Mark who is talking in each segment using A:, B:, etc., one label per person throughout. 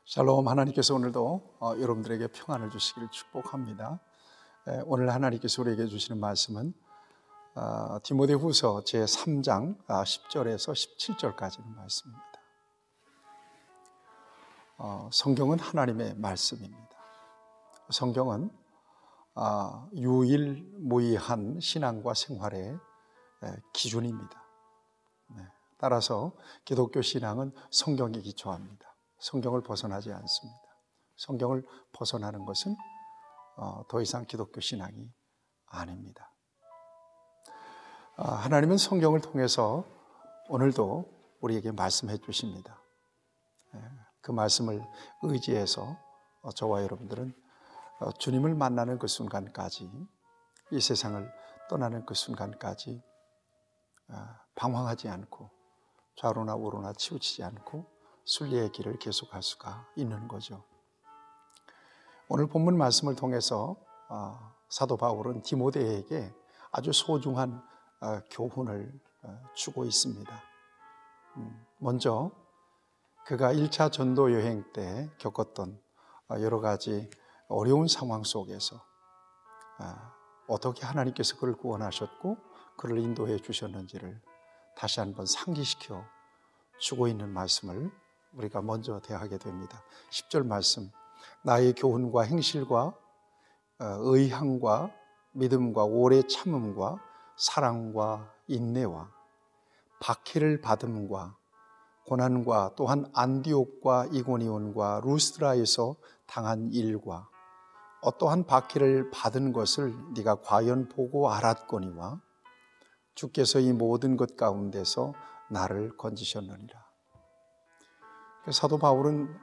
A: 샬롬. 하나님께서 오늘도 여러분들에게 평안을 주시기를 축복합니다. 오늘 하나님께서 우리에게 주시는 말씀은 디모데후서 제3장 10절에서 17절까지 있는 말씀입니다. 성경은 하나님의 말씀입니다. 성경은 유일무이한 신앙과 생활의 기준입니다. 따라서 기독교 신앙은 성경에 기초합니다. 성경을 벗어나지 않습니다. 성경을 벗어나는 것은 더 이상 기독교 신앙이 아닙니다. 하나님은 성경을 통해서 오늘도 우리에게 말씀해 주십니다. 그 말씀을 의지해서 저와 여러분들은 주님을 만나는 그 순간까지, 이 세상을 떠나는 그 순간까지 방황하지 않고 좌로나 우로나 치우치지 않고 순리의 길을 계속할 수가 있는 거죠. 오늘 본문 말씀을 통해서 사도 바울은 디모데에게 아주 소중한 교훈을 주고 있습니다. 먼저 그가 1차 전도 여행 때 겪었던 여러 가지 어려운 상황 속에서 어떻게 하나님께서 그를 구원하셨고 그를 인도해 주셨는지를 다시 한번 상기시켜 주고 있는 말씀을 우리가 먼저 대하게 됩니다. 10절 말씀, 나의 교훈과 행실과 의향과 믿음과 오래 참음과 사랑과 인내와 박해를 받음과 고난과 또한 안디옥과 이고니온과 루스드라에서 당한 일과 어떠한 박해를 받은 것을 네가 과연 보고 알았거니와 주께서 이 모든 것 가운데서 나를 건지셨느니라. 사도 바울은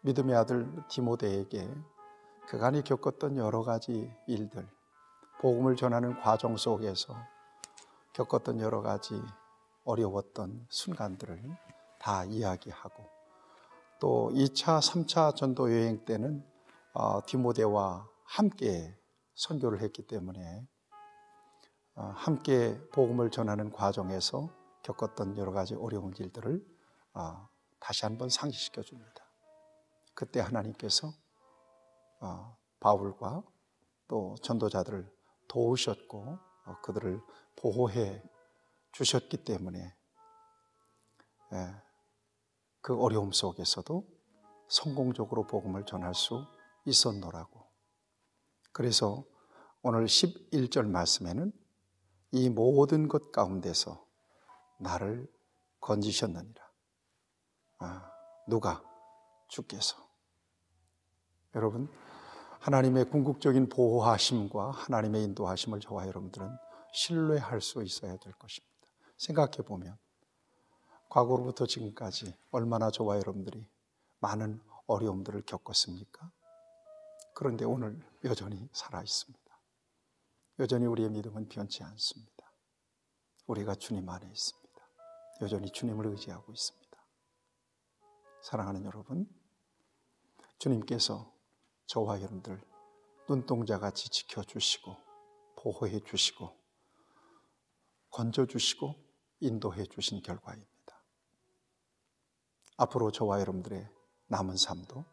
A: 믿음의 아들 디모데에게 그간이 겪었던 여러 가지 일들, 복음을 전하는 과정 속에서 겪었던 여러 가지 어려웠던 순간들을 다 이야기하고, 또 2차, 3차 전도 여행 때는 디모데와 함께 선교를 했기 때문에 함께 복음을 전하는 과정에서 겪었던 여러 가지 어려운 일들을 다시 한번 상기시켜 줍니다. 그때 하나님께서 바울과 또 전도자들을 도우셨고 그들을 보호해 주셨기 때문에 그 어려움 속에서도 성공적으로 복음을 전할 수 있었노라고. 그래서 오늘 11절 말씀에는 이 모든 것 가운데서 나를 건지셨느니라. 누가? 주께서. 여러분, 하나님의 궁극적인 보호하심과 하나님의 인도하심을 저와 여러분들은 신뢰할 수 있어야 될 것입니다. 생각해 보면 과거로부터 지금까지 얼마나 저와 여러분들이 많은 어려움들을 겪었습니까? 그런데 오늘 여전히 살아 있습니다. 여전히 우리의 믿음은 변치 않습니다. 우리가 주님 안에 있습니다. 여전히 주님을 의지하고 있습니다. 사랑하는 여러분, 주님께서 저와 여러분들 눈동자같이 지켜주시고 보호해 주시고 건져주시고 인도해 주신 결과입니다. 앞으로 저와 여러분들의 남은 삶도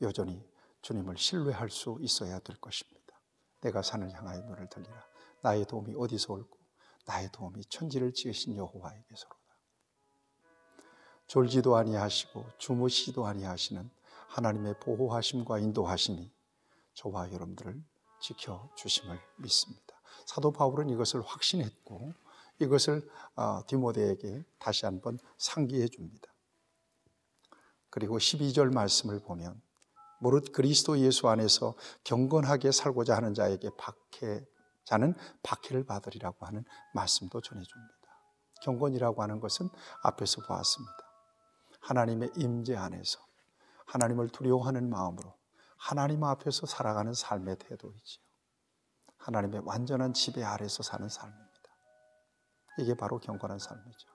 A: 여전히 주님을 신뢰할 수 있어야 될 것입니다. 내가 산을 향하여 눈을 들리라. 나의 도움이 어디서 올고 나의 도움이 천지를 지으신 여호와에게서로다. 졸지도 아니하시고 주무시지도 아니하시는 하나님의 보호하심과 인도하심이 저와 여러분들을 지켜주심을 믿습니다. 사도 바울은 이것을 확신했고 이것을 디모데에게 다시 한번 상기해 줍니다. 그리고 12절 말씀을 보면 무릇 그리스도 예수 안에서 경건하게 살고자 하는 자는 박해를 받으리라고 하는 말씀도 전해줍니다. 경건이라고 하는 것은 앞에서 보았습니다. 하나님의 임재 안에서 하나님을 두려워하는 마음으로 하나님 앞에서 살아가는 삶의 태도이지요. 하나님의 완전한 지배 아래서 사는 삶입니다. 이게 바로 경건한 삶이죠.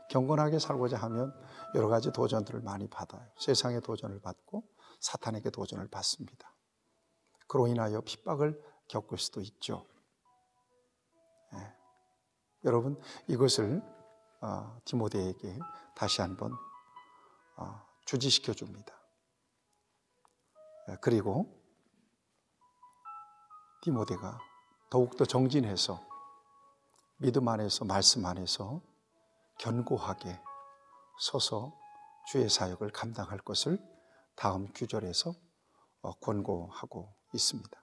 A: 경건하게 살고자 하면 여러 가지 도전들을 많이 받아요. 세상의 도전을 받고 사탄에게 도전을 받습니다. 그로 인하여 핍박을 겪을 수도 있죠. 여러분, 이것을 디모데에게 다시 한번 주지시켜 줍니다. 그리고 디모데가 더욱더 정진해서 믿음 안에서 말씀 안에서 견고하게 서서 주의 사역을 감당할 것을 다음 규절에서 권고하고 있습니다.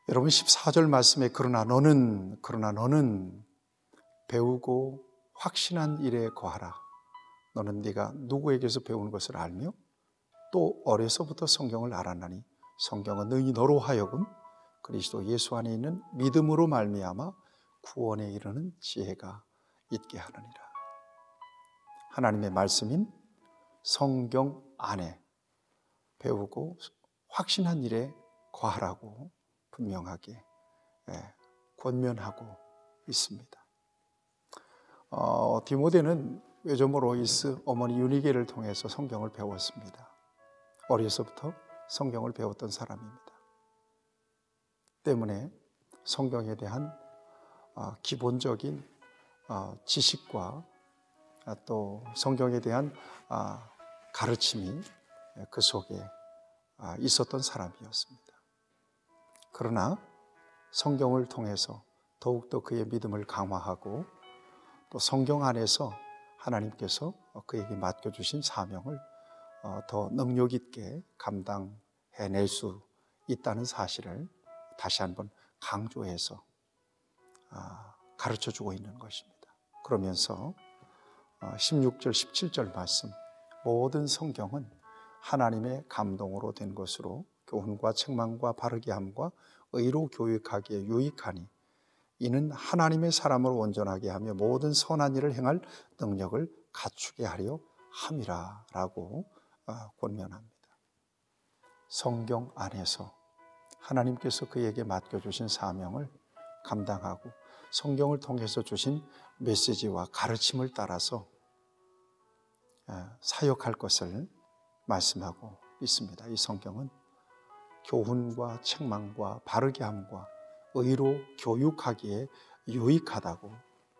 A: 여러분 14절 말씀에 그러나 너는 배우고 확신한 일에 거하라. 너는 네가 누구에게서 배우는 것을 알며 또 어려서부터 성경을 알았나니 성경은 너희 너로 하여금 그리스도 예수 안에 있는 믿음으로 말미암아 구원에 이르는 지혜가 있게 하느니라. 하나님의 말씀인 성경 안에 배우고 확신한 일에 거하라고 분명하게 권면하고 있습니다. 디모데는 외조모 로이스 어머니 유니게를 통해서 성경을 배웠습니다. 어려서부터 성경을 배웠던 사람입니다. 때문에 성경에 대한 기본적인 지식과 또 성경에 대한 가르침이 그 속에 있었던 사람이었습니다. 그러나 성경을 통해서 더욱더 그의 믿음을 강화하고 또 성경 안에서 하나님께서 그에게 맡겨주신 사명을 더 능력 있게 감당해낼 수 있다는 사실을 다시 한번 강조해서 가르쳐주고 있는 것입니다. 그러면서 16절, 17절 말씀, 모든 성경은 하나님의 감동으로 된 것으로 교훈과 책망과 바르게 함과 의로 교육하기에 유익하니 이는 하나님의 사람을 온전하게 하며 모든 선한 일을 행할 능력을 갖추게 하려 함이라 라고 권면합니다. 성경 안에서 하나님께서 그에게 맡겨주신 사명을 감당하고 성경을 통해서 주신 메시지와 가르침을 따라서 사역할 것을 말씀하고 있습니다. 이 성경은 교훈과 책망과 바르게 함과 의로 교육하기에 유익하다고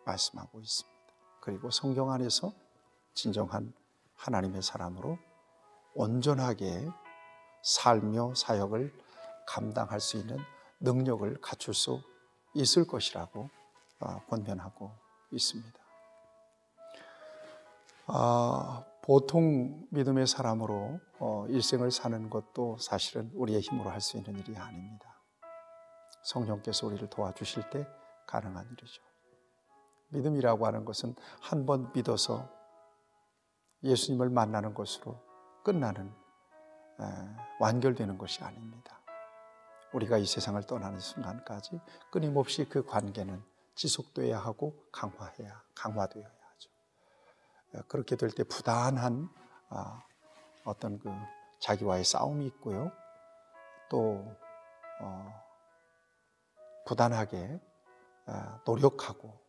A: 말씀하고 있습니다. 그리고 성경 안에서 진정한 하나님의 사람으로 온전하게 살며 사역을 감당할 수 있는 능력을 갖출 수 있을 것이라고 권면하고 있습니다. 보통 믿음의 사람으로 일생을 사는 것도 사실은 우리의 힘으로 할 수 있는 일이 아닙니다. 성령께서 우리를 도와주실 때 가능한 일이죠. 믿음이라고 하는 것은 한 번 믿어서 예수님을 만나는 것으로 끝나는 완결되는 것이 아닙니다. 우리가 이 세상을 떠나는 순간까지 끊임없이 그 관계는 지속되어야 하고 강화되어야 하죠. 그렇게 될 때 부단한 어떤 그 자기와의 싸움이 있고요. 또 부단하게 노력하고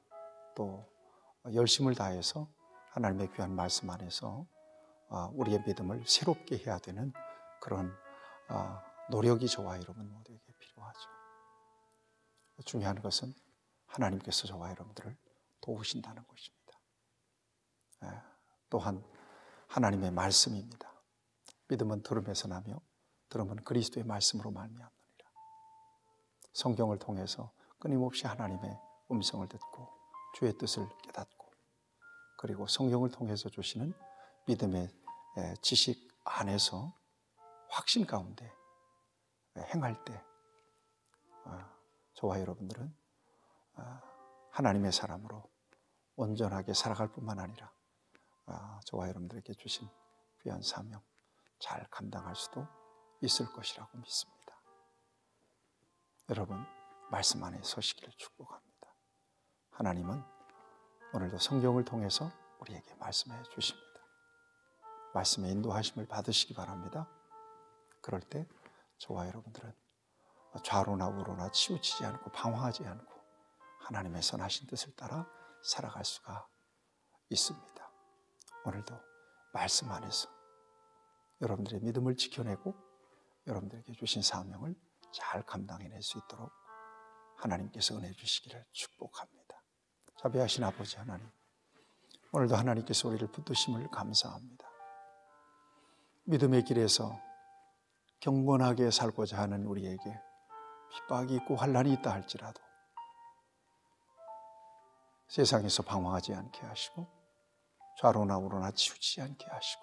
A: 또 열심을 다해서 하나님의 귀한 말씀 안에서 우리의 믿음을 새롭게 해야 되는 그런 노력이 저와 여러분 모두에게 필요하죠. 중요한 것은 하나님께서 저와 여러분들을 도우신다는 것입니다. 또한 하나님의 말씀입니다. 믿음은 들음에서 나며 들음은 그리스도의 말씀으로 말미암느니라. 성경을 통해서 끊임없이 하나님의 음성을 듣고 주의 뜻을 깨닫고 그리고 성경을 통해서 주시는 믿음의 지식 안에서 확신 가운데 행할 때 저와 여러분들은 하나님의 사람으로 온전하게 살아갈 뿐만 아니라 저와 여러분들에게 주신 귀한 사명 잘 감당할 수도 있을 것이라고 믿습니다. 여러분 말씀 안에 서시기를 축복합니다. 하나님은 오늘도 성경을 통해서 우리에게 말씀해 주십니다. 말씀의 인도하심을 받으시기 바랍니다. 그럴 때 저와 여러분들은 좌로나 우로나 치우치지 않고 방황하지 않고 하나님의 선하신 뜻을 따라 살아갈 수가 있습니다. 오늘도 말씀 안에서 여러분들의 믿음을 지켜내고 여러분들에게 주신 사명을 잘 감당해낼 수 있도록 하나님께서 은혜 주시기를 축복합니다. 자비하신 아버지 하나님, 오늘도 하나님께서 우리를 붙드심을 감사합니다. 믿음의 길에서 경건하게 살고자 하는 우리에게 핍박이 있고 환난이 있다 할지라도 세상에서 방황하지 않게 하시고 좌로나 우로나 치우치지 않게 하시고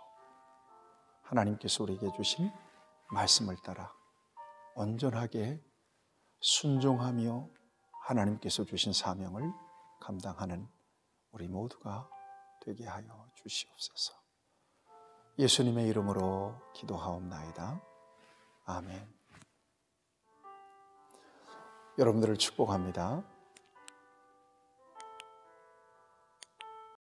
A: 하나님께서 우리에게 주신 말씀을 따라 온전하게 순종하며 하나님께서 주신 사명을 감당하는 우리 모두가 되게 하여 주시옵소서. 예수님의 이름으로 기도하옵나이다. 아멘. 여러분들을 축복합니다.